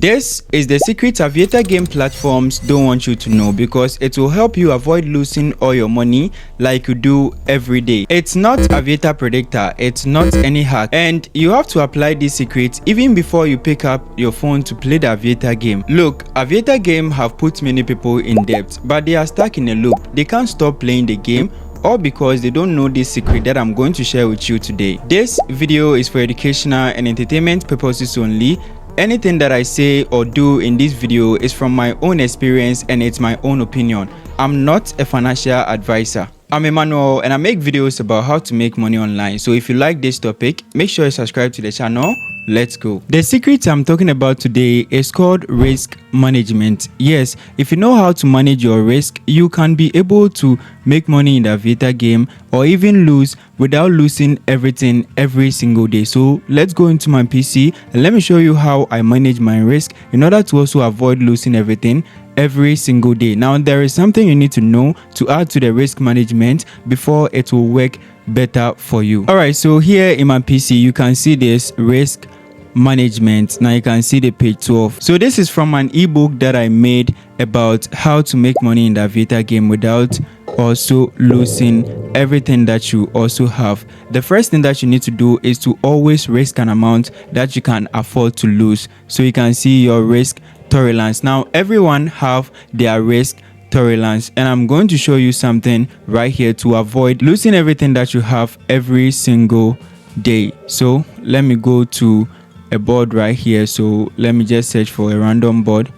This is the secret Aviator game platforms don't want you to know, because it will help you avoid losing all your money like you do every day. It's not Aviator Predictor, it's not any hack, and you have to apply these secrets even before you pick up your phone to play the Aviator game. Look, Aviator game have put many people in debt, but they are stuck in a loop. They can't stop playing the game, or because they don't know this secret that I'm going to share with you today. This video is for educational and entertainment purposes only. Anything that I say or do in this video is from my own experience and it's my own opinion. I'm not a financial advisor. I'm Emmanuel and I make videos about how to make money online. So if you like this topic, make sure you subscribe to the channel. Let's go. The secret I'm talking about today is called risk management. Yes, if you know how to manage your risk, you can be able to make money in the Aviator game or even lose without losing everything every single day. So let's go into my PC and let me show you how I manage my risk in order to also avoid losing everything every single day. Now, there is something you need to know to add to the risk management before it will work better for you. All right, so here in my PC, you can see this risk management. Now you can see the page 12. So this is from an ebook that I made about how to make money in the Aviator game without also losing everything that you also have. The first thing that you need to do is to always risk an amount that you can afford to lose. So you can see your risk tolerance. Now everyone have their risk tolerance, and I'm going to show you something right here to avoid losing everything that you have every single day. So let me go to a board right here. So let me just search for a random board.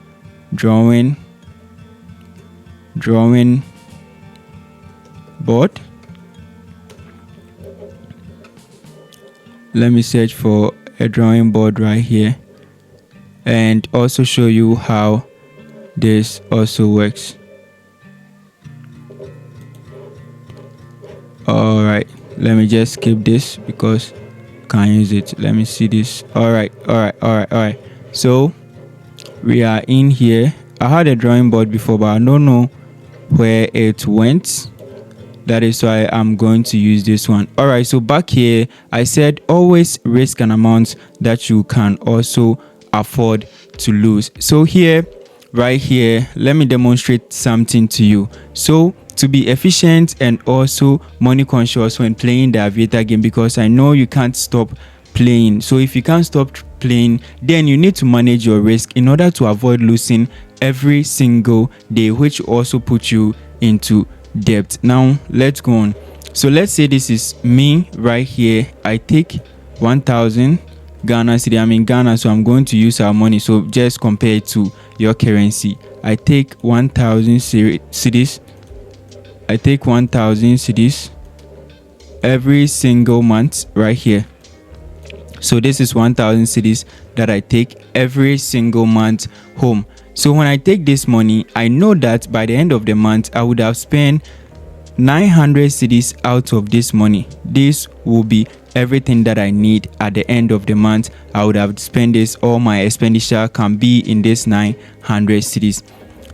Drawing board. Let me search for a drawing board right here and also show you how this also works. All right, let me just skip this because can't use it. Let me see this. All right. So we are in here. I had a drawing board before, but I don't know where it went. That is why I'm going to use this one. All right, so back here I said always risk an amount that you can also afford to lose. So here, right here, let me demonstrate something to you. So to be efficient and also money conscious when playing the Aviator game, because I know you can't stop playing. So if you can't stop playing, then you need to manage your risk in order to avoid losing every single day, which also puts you into debt. Now let's go on. So let's say this is me right here. I take 1,000 Ghana cedi. I'm in Ghana, so I'm going to use our money. So just compare it to your currency. I take 1,000 cedis. I take 1,000 cedis every single month right here. So this is 1,000 cedis that I take every single month home. So when I take this money, I know that by the end of the month, I would have spent 900 cedis out of this money. This will be everything that I need at the end of the month. I would have spent this. All my expenditure can be in this 900 cedis.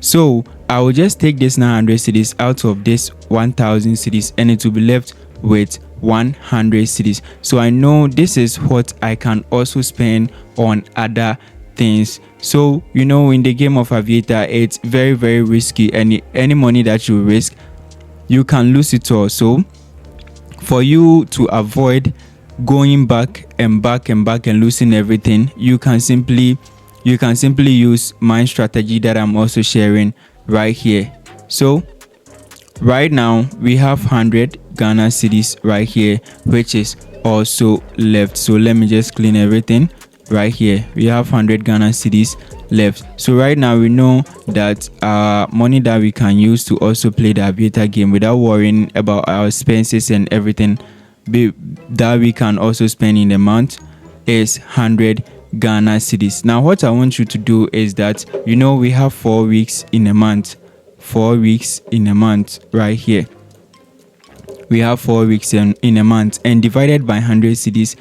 So I will just take this 900 cedis out of this 1,000 cedis and it will be left with 100 cedis. So I know this is what I can also spend on other things. So you know, in the game of Aviator, it's very, very risky, and any money that you risk, you can lose it all. So for you to avoid going back and losing everything, you can simply use my strategy that I'm also sharing right here. So right now we have 100 Ghana cedis right here, which is also left. So let me just clean everything. Right here we have 100 Ghana cedis left. So right now we know that money that we can use to also play the Aviator game without worrying about our expenses and everything that we can also spend in a month is 100 Ghana cedis. Now what I want you to do is that, you know, we have 4 weeks in a month. 4 weeks in a month right here. We have 4 weeks in a month, and divided by 100 cedis,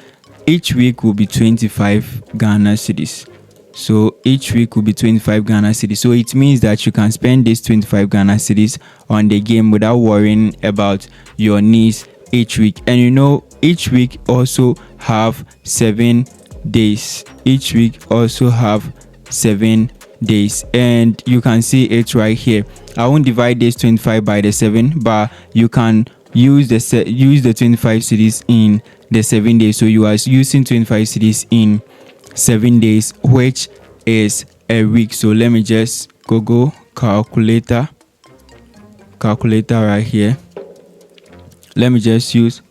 each week will be 25 Ghana cedis. So each week will be 25 Ghana cedis. So it means that you can spend this 25 Ghana cedis on the game without worrying about your needs each week. And you know, each week also have 7 days. Each week also have 7 days, and you can see it right here. I won't divide this 25 by the 7, but you can use the 25 cedis in the 7 days. So you are using 25 cedis in 7 days, which is a week. So let me just go calculator right here. Let me just use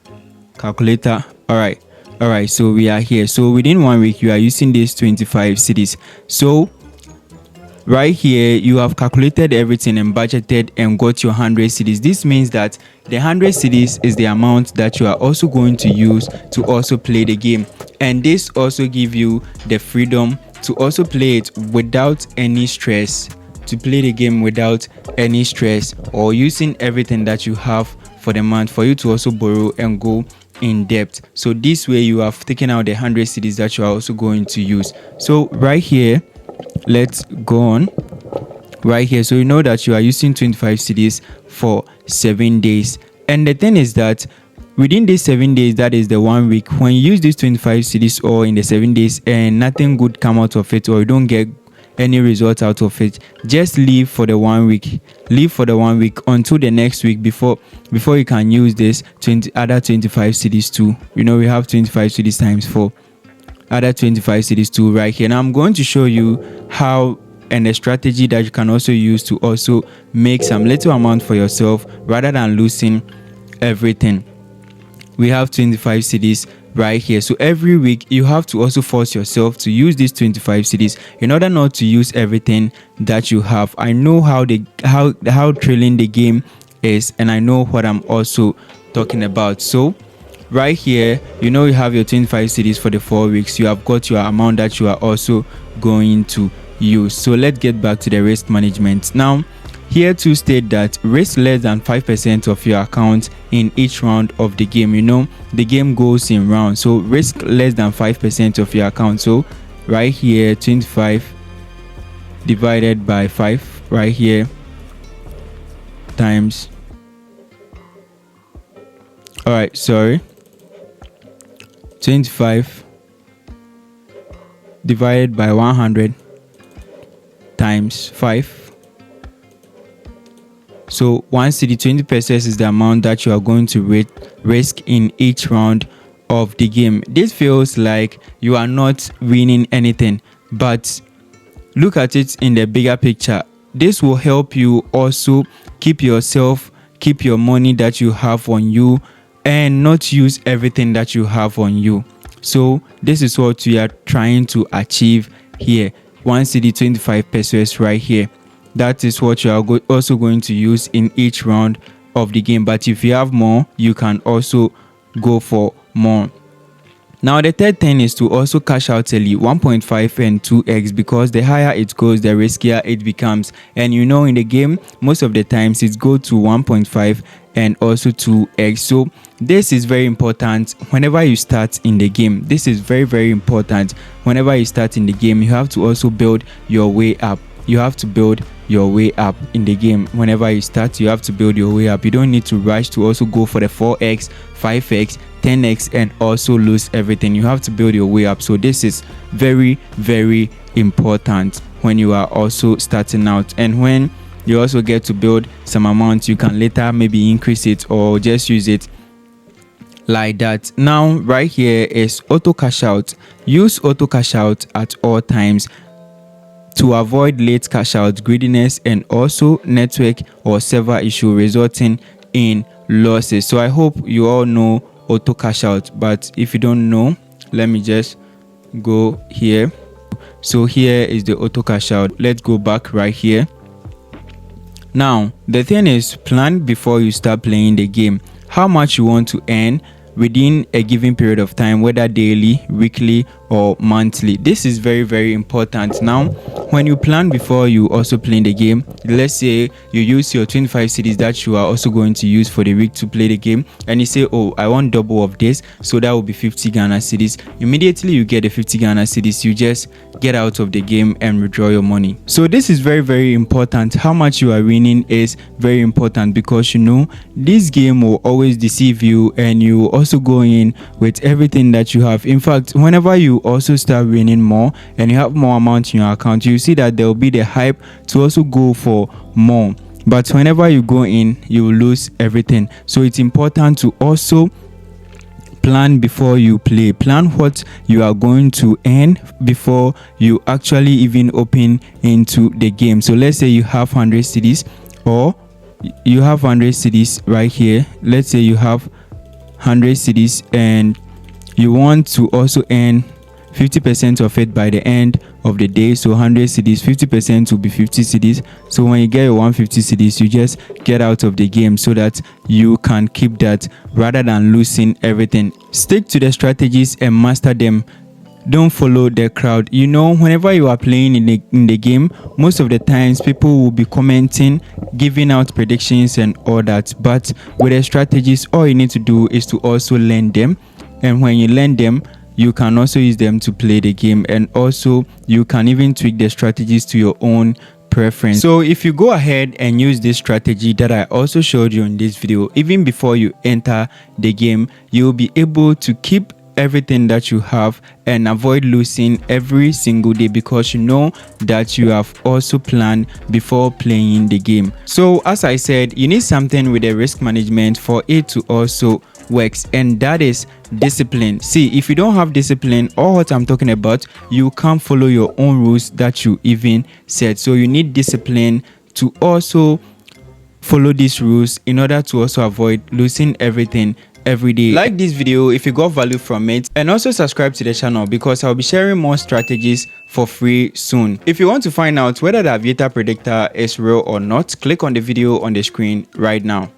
calculator. All right, so we are here. So within 1 week you are using this 25 cedis. So right here you have calculated everything and budgeted and got your 100 cedis. This means that the 100 cedis is the amount that you are also going to use to also play the game, and this also give you the freedom to also play it without any stress, to play the game without any stress, or using everything that you have for the month for you to also borrow and go in depth. So this way you have taken out the 100 cedis that you are also going to use. So right here, let's go on right here. So you know that you are using 25 cedis for 7 days, and the thing is that within these 7 days, that is the 1 week, when you use these 25 cedis or in the 7 days and nothing good come out of it, or you don't get any result out of it, just leave for the 1 week. Leave for the 1 week until the next week before you can use this other 25 cedis too. You know, we have 25 cedis times 4, other 25 cedis too right here. Now I'm going to show you how and a strategy that you can also use to also make some little amount for yourself rather than losing everything. We have 25 cedis right here. So every week you have to also force yourself to use these 25 cedis in order not to use everything that you have. I know how thrilling the game is, and I know what I'm also talking about. So right here, you know, you have your 25 cedis for the 4 weeks. You have got your amount that you are also going to use. So let's get back to the risk management. Now here to state that risk less than 5% of your account in each round of the game. You know, the game goes in rounds, so risk less than 5% of your account. So right here, 25 divided by 5 right here times, all right, sorry, 25 divided by 100 times 5. So 1 cedi, 20% is the amount that you are going to risk in each round of the game. This feels like you are not winning anything, but look at it in the bigger picture. This will help you also keep your money that you have on you and not use everything that you have on you. So this is what we are trying to achieve here. 1 cedi, 25 pesos right here. That is what you are also going to use in each round of the game. But if you have more, you can also go for more. Now the third thing is to also cash out early, 1.5 and 2x, because the higher it goes, the riskier it becomes. And you know, in the game, most of the times it goes to 1.5 and also 2x. So this is very important whenever you start in the game. This is very, very important. Whenever you start in the game, you have to also build your way up. You have to build your way up in the game. Whenever you start, you have to build your way up. You don't need to rush to also go for the 4x, 5x, 10x and also lose everything. You have to build your way up. So this is very, very important when you are also starting out. And when you also get to build some amount, you can later maybe increase it or just use it like that. Now right here is auto cash out. Use auto cash out at all times to avoid late cash out, greediness, and also network or server issue resulting in losses. So I hope you all know auto cash out, but if you don't know, let me just go here. So here is the auto cash out. Let's go back right here. Now the thing is, plan before you start playing the game how much you want to earn within a given period of time, whether daily, weekly or monthly. This is very, very important. Now when you plan before you also play the game, let's say you use your 25 cedis that you are also going to use for the week to play the game, and you say, oh, I want double of this, so that will be 50 Ghana cedis. Immediately you get the 50 Ghana cedis, you just get out of the game and withdraw your money. So this is very, very important. How much you are winning is very important, because you know this game will always deceive you and you also go in with everything that you have. In fact, whenever you you also start winning more and you have more amount in your account, you see that there will be the hype to also go for more. But whenever you go in, you will lose everything. So it's important to also plan before you play. Plan what you are going to earn before you actually even open into the game. So let's say you have 100 cedis, or you have 100 cedis right here. Let's say you have 100 cedis and you want to also earn 50% of it by the end of the day. So 100 cedis, 50% will be 50 cedis. So when you get your 150 cedis, you just get out of the game so that you can keep that rather than losing everything. Stick to the strategies and master them. Don't follow the crowd. You know, whenever you are playing in the game, most of the times people will be commenting, giving out predictions and all that. But with the strategies, all you need to do is to also learn them. And when you learn them, you can also use them to play the game, and also you can even tweak the strategies to your own preference. So if you go ahead and use this strategy that I also showed you in this video, even before you enter the game, you'll be able to keep everything that you have and avoid losing every single day, because you know that you have also planned before playing the game. So as I said, you need something with the risk management for it to also works, and that is discipline. See, if you don't have discipline, or what I'm talking about, you can't follow your own rules that you even set. So you need discipline to also follow these rules in order to also avoid losing everything every day. Like this video if you got value from it, and also subscribe to the channel because I'll be sharing more strategies for free soon. If you want to find out whether the Aviator predictor is real or not, click on the video on the screen right now.